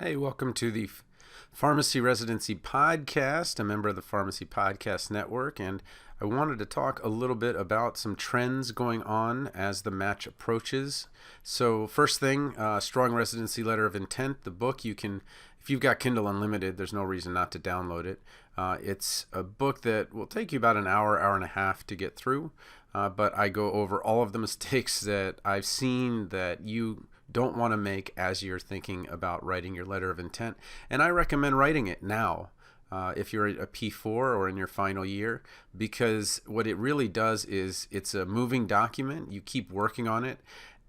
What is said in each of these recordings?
Hey, welcome to the Pharmacy Residency Podcast, a member of the Pharmacy Podcast Network, and I wanted to talk a little bit about some trends going on as the match approaches. So first thing, Strong Residency Letter of Intent, the book. You can, if you've got Kindle Unlimited, there's no reason not to download it. It's a book that will take you about an hour and a half to get through, but I go over all of the mistakes that I've seen that you don't want to make as you're thinking about writing your letter of intent. And I recommend writing it now if you're a P4 or in your final year, because what it really does is it's a moving document. You keep working on it,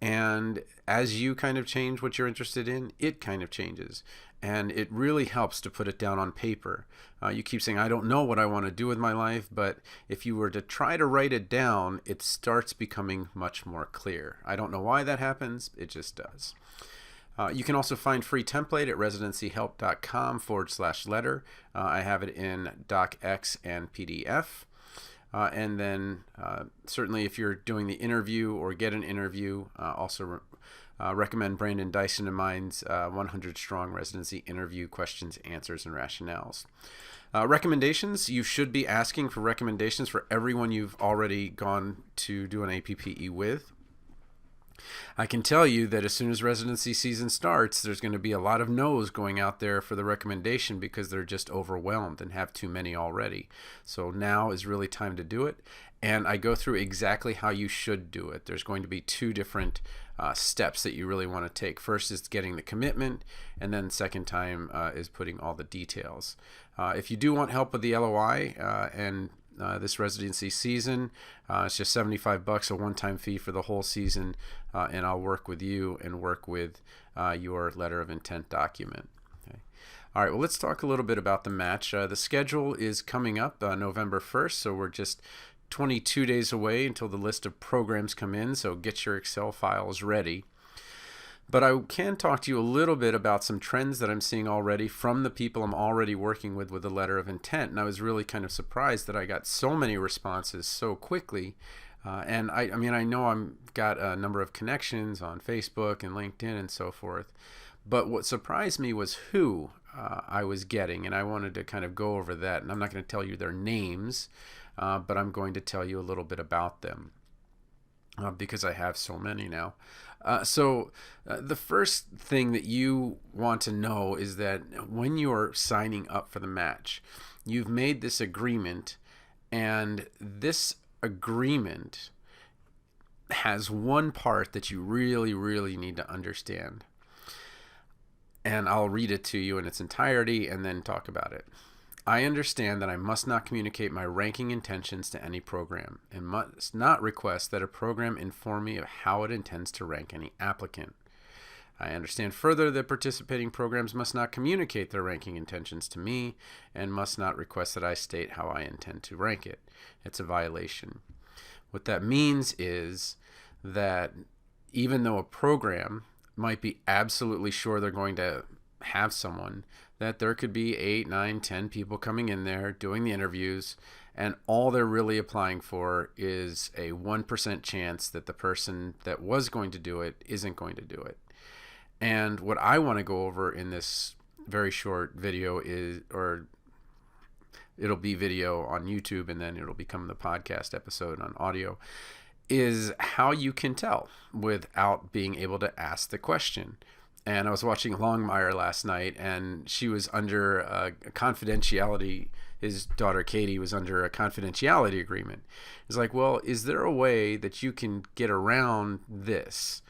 and as you kind of change what you're interested in, it kind of changes. And it really helps to put it down on paper. You keep saying, I don't know what I want to do with my life, but if you were to try to write it down, it starts becoming much more clear. I don't know why that happens, it just does. You can also find free template at residencyhelp.com/letter. I have it in docx and PDF. And then certainly if you're doing the interview or get an interview, also recommend Brandon Dyson and mine's 100 Strong Residency Interview Questions, Answers, and Rationales. Recommendations, you should be asking for recommendations for everyone you've already gone to do an APPE with. I can tell you that as soon as residency season starts, there's going to be a lot of no's going out there for the recommendation because they're just overwhelmed and have too many already. So now is really time to do it. And I go through exactly how you should do it. There's going to be two different steps that you really want to take. First is getting the commitment, and then second time is putting all the details. If you do want help with the LOI and this residency season, it's just $75, a one-time fee for the whole season, and I'll work with you and work with your letter of intent document. Okay. All right, well, let's talk a little bit about the match. The schedule is coming up November 1st, so we're just 22 days away until the list of programs come in, so get your Excel files ready. But I can talk to you a little bit about some trends that I'm seeing already from the people I'm already working with the letter of intent. And I was really kind of surprised that I got so many responses so quickly. And I mean, I know I've got a number of connections on Facebook and LinkedIn and so forth. But what surprised me was who I was getting. And I wanted to kind of go over that. And I'm not going to tell you their names, but I'm going to tell you a little bit about them. Because I have so many now. So the first thing that you want to know is that when you're signing up for the match, you've made this agreement, and this agreement has one part that you really, really need to understand. And I'll read it to you in its entirety and then talk about it. I understand that I must not communicate my ranking intentions to any program and must not request that a program inform me of how it intends to rank any applicant. I understand further that participating programs must not communicate their ranking intentions to me and must not request that I state how I intend to rank it. It's a violation. What that means is that even though a program might be absolutely sure they're going to have someone, that there could be 8, 9, 10 people coming in there doing the interviews, and all they're really applying for is a 1% chance that the person that was going to do it isn't going to do it. And what I want to go over in this very short video is, or it'll be video on YouTube and then it'll become the podcast episode on audio, is how you can tell without being able to ask the question. And I was watching Longmire last night, and she was under a confidentiality. His daughter Katie was under a confidentiality agreement. It's like, well, is there a way that you can get around this?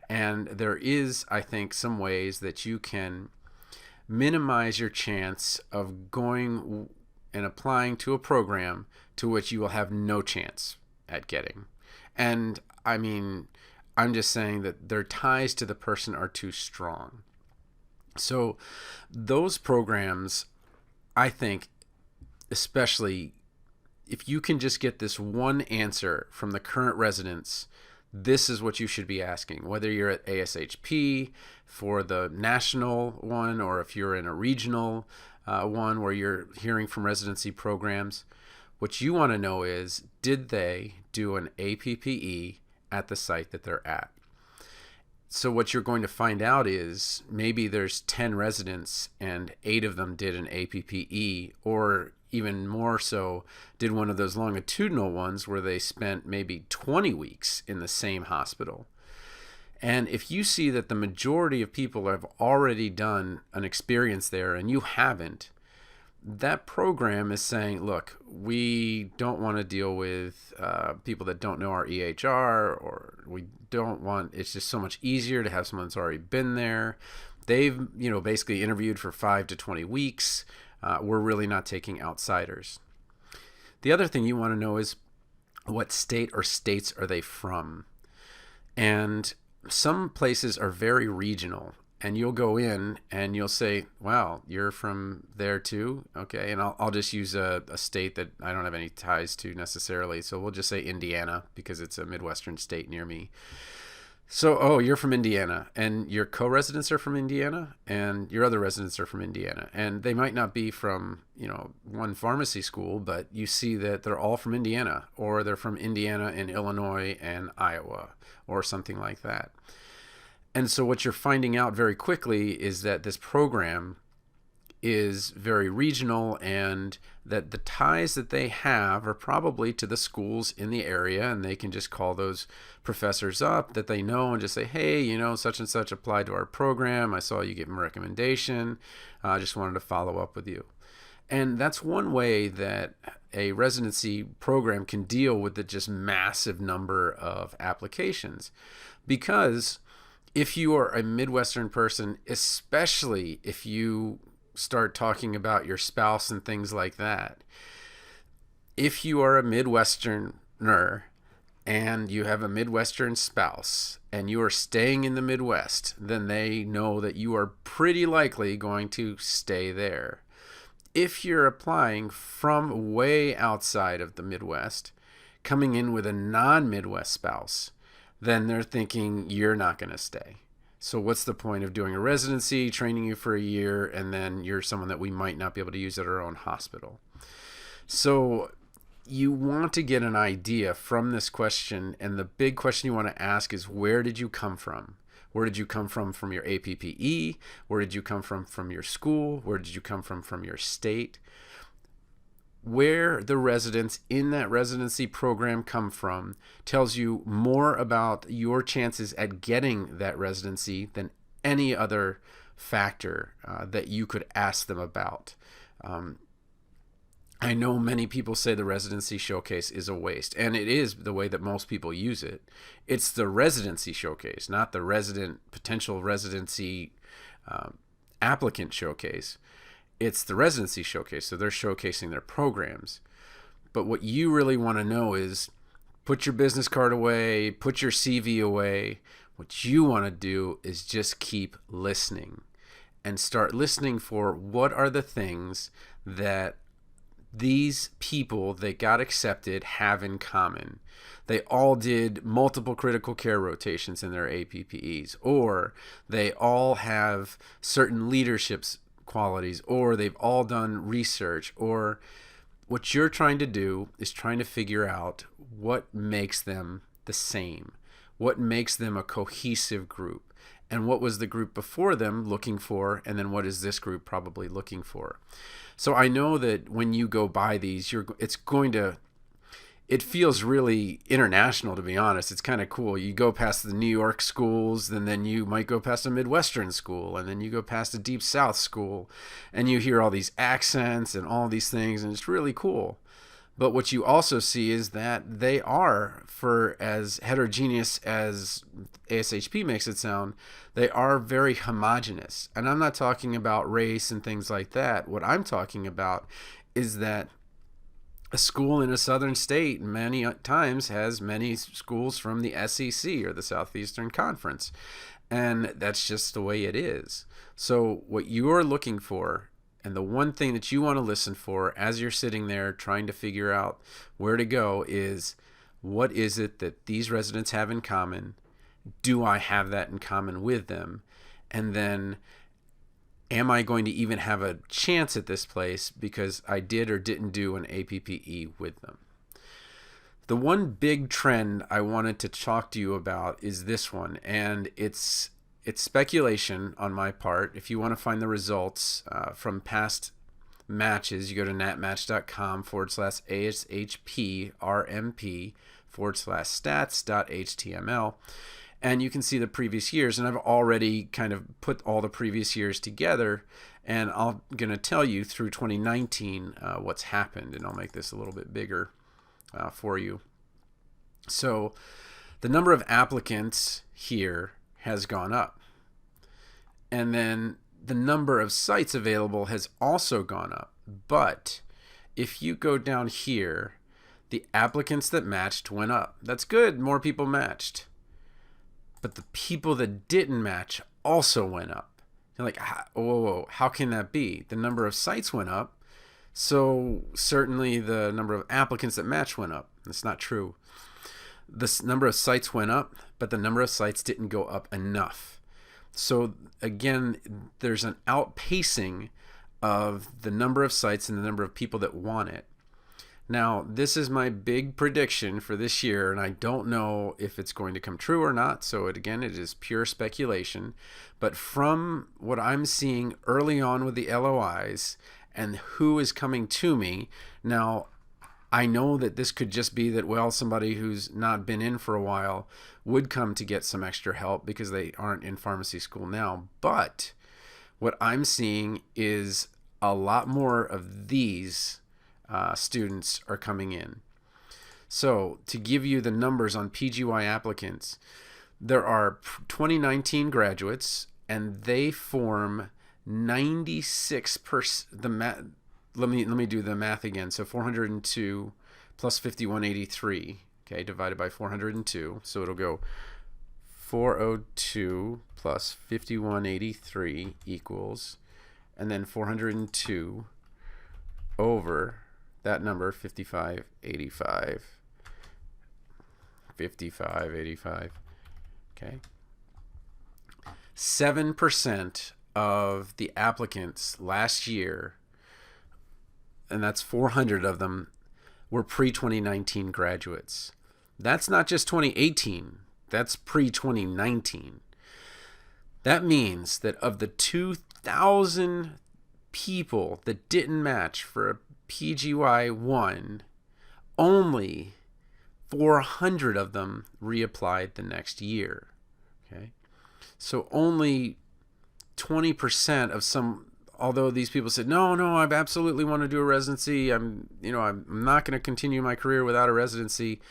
And there is, I think, some ways that you can minimize your chance of going and applying to a program to which you will have no chance at getting. And I mean, I'm just saying that their ties to the person are too strong. So those programs, I think, especially if you can just get this one answer from the current residents, this is what you should be asking. Whether you're at ASHP for the national one, or if you're in a regional one where you're hearing from residency programs, what you want to know is, did they do an APPE at the site that they're at? So what you're going to find out is maybe there's 10 residents and 8 of them did an APPE, or even more so, did one of those longitudinal ones where they spent maybe 20 weeks in the same hospital. And if you see that the majority of people have already done an experience there and you haven't, that program is saying, look, we don't want to deal with people that don't know our EHR, or we don't want, it's just so much easier to have someone that's already been there. They've, basically interviewed for 5 to 20 weeks. We're really not taking outsiders. The other thing you want to know is what state or states are they from? And some places are very regional, and you'll go in and you'll say, wow, you're from there too? Okay. And I'll just use a state that I don't have any ties to necessarily. So we'll just say Indiana, because it's a Midwestern state near me. So, oh, you're from Indiana, and your co-residents are from Indiana, and your other residents are from Indiana. And they might not be from, one pharmacy school, but you see that they're all from Indiana, or they're from Indiana and Illinois and Iowa, or something like that. And so what you're finding out very quickly is that this program is very regional, and that the ties that they have are probably to the schools in the area, and they can just call those professors up that they know and just say, hey, such and such applied to our program. I saw you give them a recommendation. I just wanted to follow up with you. And that's one way that a residency program can deal with the just massive number of applications. Because if you are a Midwestern person, especially if you start talking about your spouse and things like that, if you are a Midwesterner and you have a Midwestern spouse and you are staying in the Midwest, then they know that you are pretty likely going to stay there. If you're applying from way outside of the Midwest, coming in with a non-Midwest spouse, then they're thinking you're not going to stay. So what's the point of doing a residency, training you for a year, and then you're someone that we might not be able to use at our own hospital? So you want to get an idea from this question, and the big question you want to ask is, where did you come from? Where did you come from your APPE? Where did you come from your school? Where did you come from your state? Where the residents in that residency program come from tells you more about your chances at getting that residency than any other factor that you could ask them about. I know many people say the residency showcase is a waste, and it is the way that most people use it. It's the residency showcase, not the potential residency applicant showcase. It's the residency showcase, so they're showcasing their programs. But what you really want to know is, put your business card away, put your CV away. What you want to do is just keep listening, and start listening for what are the things that these people that got accepted have in common. They all did multiple critical care rotations in their APPEs, or they all have certain leadership qualities, or they've all done research. Or what you're trying to do is trying to figure out what makes them the same, what makes them a cohesive group, and what was the group before them looking for, and then what is this group probably looking for. So I know that when you go by these, it feels really international, to be honest. It's kind of cool. You go past the New York schools, and then you might go past a Midwestern school, and then you go past a Deep South school, and you hear all these accents and all these things, and it's really cool. But what you also see is that they are, for as heterogeneous as ASHP makes it sound, they are very homogenous. And I'm not talking about race and things like that. What I'm talking about is that a school in a southern state many times has many schools from the SEC, or the Southeastern Conference. And that's just the way it is. So what you're looking for, and the one thing that you want to listen for as you're sitting there trying to figure out where to go, is, what is it that these residents have in common? Do I have that in common with them? And then, am I going to even have a chance at this place because I did or didn't do an APPE with them? The one big trend I wanted to talk to you about is this one, and it's speculation on my part. If you want to find the results from past matches, you go to natmatch.com/ASHPRMP/stats.html, and you can see the previous years. And I've already kind of put all the previous years together, and I'm going to tell you through 2019 what's happened, and I'll make this a little bit bigger for you. So the number of applicants here has gone up, and then the number of sites available has also gone up. But if you go down here, the applicants that matched went up. That's good, more people matched. But the people that didn't match also went up. You're like, whoa, how can that be? The number of sites went up, so certainly the number of applicants that matched went up. That's not true. The number of sites went up, but the number of sites didn't go up enough. So again, there's an outpacing of the number of sites and the number of people that want it. Now, this is my big prediction for this year, and I don't know if it's going to come true or not. So it is pure speculation. But from what I'm seeing early on with the LOIs and who is coming to me, now I know that this could just be that, well, somebody who's not been in for a while would come to get some extra help because they aren't in pharmacy school now. But what I'm seeing is a lot more of these students are coming in. So to give you the numbers on PGY applicants, there are 2019 graduates, and they form 96%. Let me do the math again. So 402 plus 5183, okay, divided by 402. So it'll go 402 plus 5183 equals, and then 402 over that number, 5585. 5585. Okay. 7% of the applicants last year, and that's 400 of them, were pre-2019 graduates. That's not just 2018. That's pre-2019. That means that of the 2,000 people that didn't match for a PGY 1, only 400 of them reapplied the next year. Okay, so only 20% of some, although these people said, no, I absolutely want to do a residency. I'm not going to continue my career without a residency.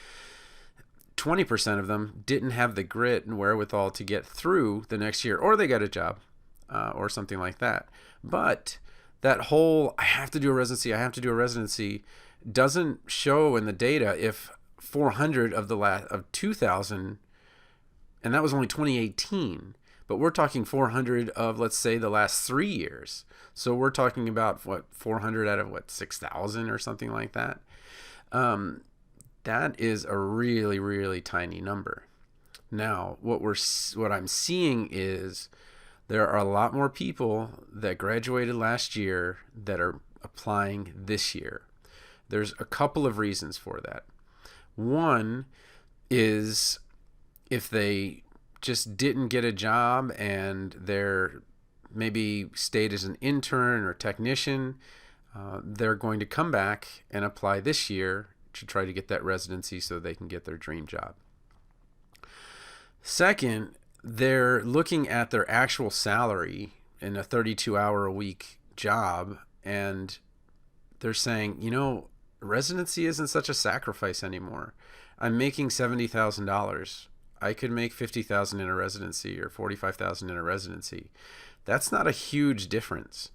20% of them didn't have the grit and wherewithal to get through the next year, or they got a job or something like that. But that whole, I have to do a residency doesn't show in the data if 400 of 2,000, and that was only 2018. But we're talking 400 of, let's say, the last 3 years. So we're talking about, 400 out of, 6,000 or something like that. That is a really, really tiny number. Now, what I'm seeing is there are a lot more people that graduated last year that are applying this year. There's a couple of reasons for that. One is if they just didn't get a job and they're maybe stayed as an intern or technician, they're going to come back and apply this year to try to get that residency so they can get their dream job. Second, they're looking at their actual salary in a 32-hour-a-week job, and they're saying, residency isn't such a sacrifice anymore. I'm making $70,000. I could make $50,000 in a residency or $45,000 in a residency. That's not a huge difference.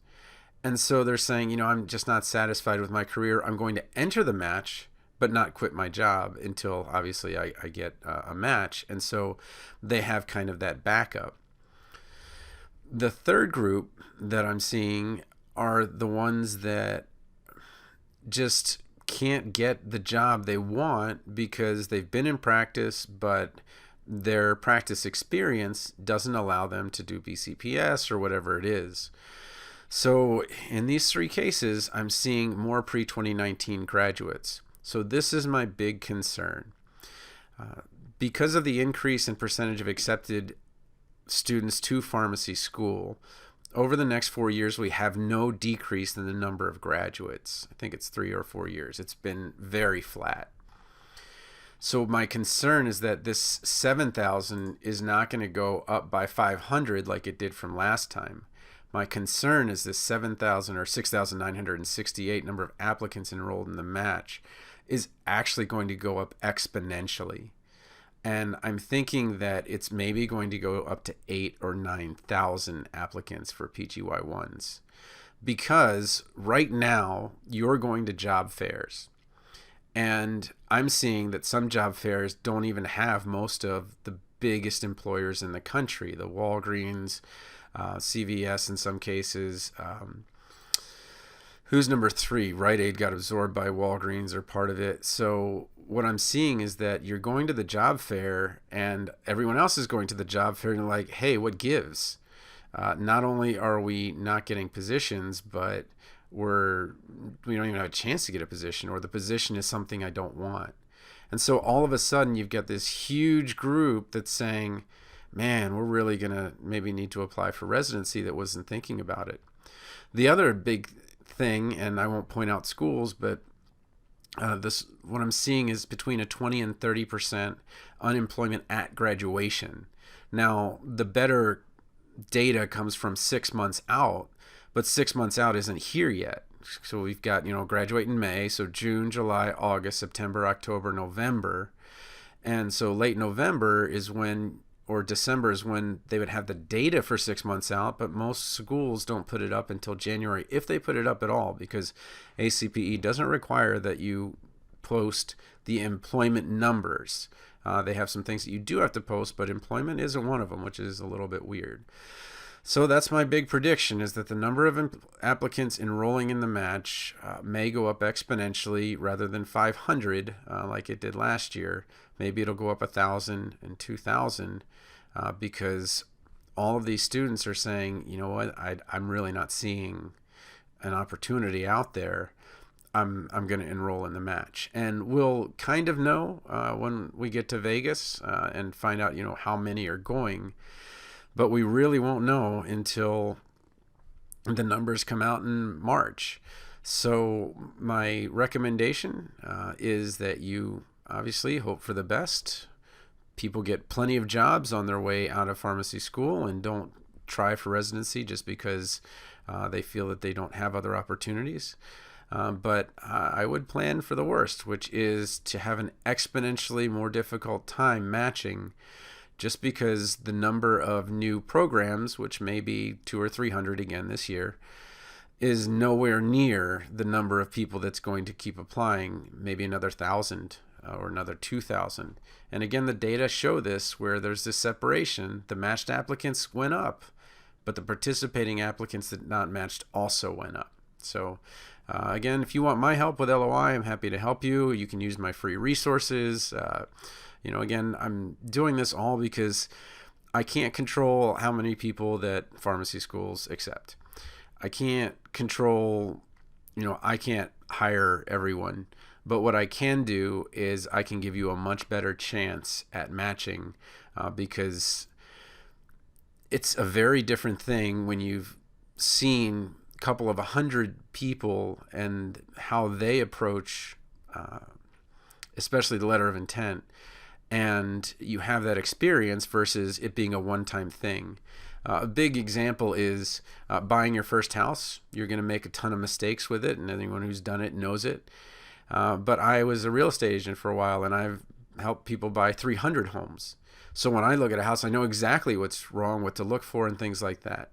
And so they're saying, I'm just not satisfied with my career. I'm going to enter the match, but not quit my job until obviously I get a match. And so they have kind of that backup. The third group that I'm seeing are the ones that just can't get the job they want because they've been in practice, but their practice experience doesn't allow them to do BCPS or whatever it is. So in these three cases, I'm seeing more pre-2019 graduates. So this is my big concern. Because of the increase in percentage of accepted students to pharmacy school, over the next 4 years, we have no decrease in the number of graduates. I think it's 3 or 4 years. It's been very flat. So my concern is that this 7,000 is not going to go up by 500 like it did from last time. My concern is this 7,000 or 6,968 number of applicants enrolled in the match is actually going to go up exponentially. And I'm thinking that it's maybe going to go up to 8,000 or 9,000 applicants for PGY1s. Because right now, you're going to job fairs. And I'm seeing that some job fairs don't even have most of the biggest employers in the country, the Walgreens, CVS in some cases. Who's number 3? Rite Aid got absorbed by Walgreens or part of it. So what I'm seeing is that you're going to the job fair and everyone else is going to the job fair and they're like, hey, what gives? Not only are we not getting positions, but we don't even have a chance to get a position, or the position is something I don't want. And so all of a sudden you've got this huge group that's saying, man, we're really going to maybe need to apply for residency that wasn't thinking about it. The other big thing, and I won't point out schools, but what I'm seeing is between a 20 and 30% unemployment at graduation. Now, the better data comes from 6 months out, but 6 months out isn't here yet. So we've got, graduate in May, so June, July, August, September, October, November. And so late November is when, or December is when they would have the data for 6 months out, but most schools don't put it up until January, if they put it up at all, because ACPE doesn't require that you post the employment numbers. They have some things that you do have to post, but employment isn't one of them, which is a little bit weird. So that's my big prediction, is that the number of applicants enrolling in the match may go up exponentially rather than 500 like it did last year. Maybe it'll go up 1,000 and 2,000 because all of these students are saying, you know what, I'm really not seeing an opportunity out there. I'm going to enroll in the match. And we'll kind of know when we get to Vegas and find out, how many are going. But we really won't know until the numbers come out in March. So my recommendation is that you obviously hope for the best. People get plenty of jobs on their way out of pharmacy school and don't try for residency just because they feel that they don't have other opportunities. But I would plan for the worst, which is to have an exponentially more difficult time matching, just because the number of new programs, which may be 200 or 300 again this year, is nowhere near the number of people that's going to keep applying, maybe another 1,000 or another 2,000. And again, the data show this, where there's this separation. The matched applicants went up, but the participating applicants that not matched also went up. So again, if you want my help with LOI, I'm happy to help you. You can use my free resources. Again, I'm doing this all because I can't control how many people that pharmacy schools accept. I can't control, I can't hire everyone. But what I can do is I can give you a much better chance at matching because it's a very different thing when you've seen a couple of 100 people and how they approach, especially the letter of intent, and you have that experience versus it being a one-time thing. A big example is buying your first house. You're going to make a ton of mistakes with it, and anyone who's done it knows it. But I was a real estate agent for a while, and I've helped people buy 300 homes. So when I look at a house, I know exactly what's wrong, what to look for, and things like that.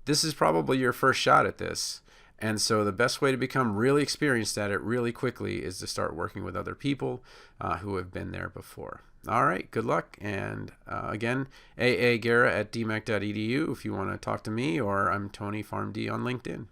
This is probably your first shot at this. And so the best way to become really experienced at it really quickly is to start working with other people who have been there before. All right, good luck. And again, aagara@dmac.edu if you want to talk to me, or I'm Tony Pharm.D on LinkedIn.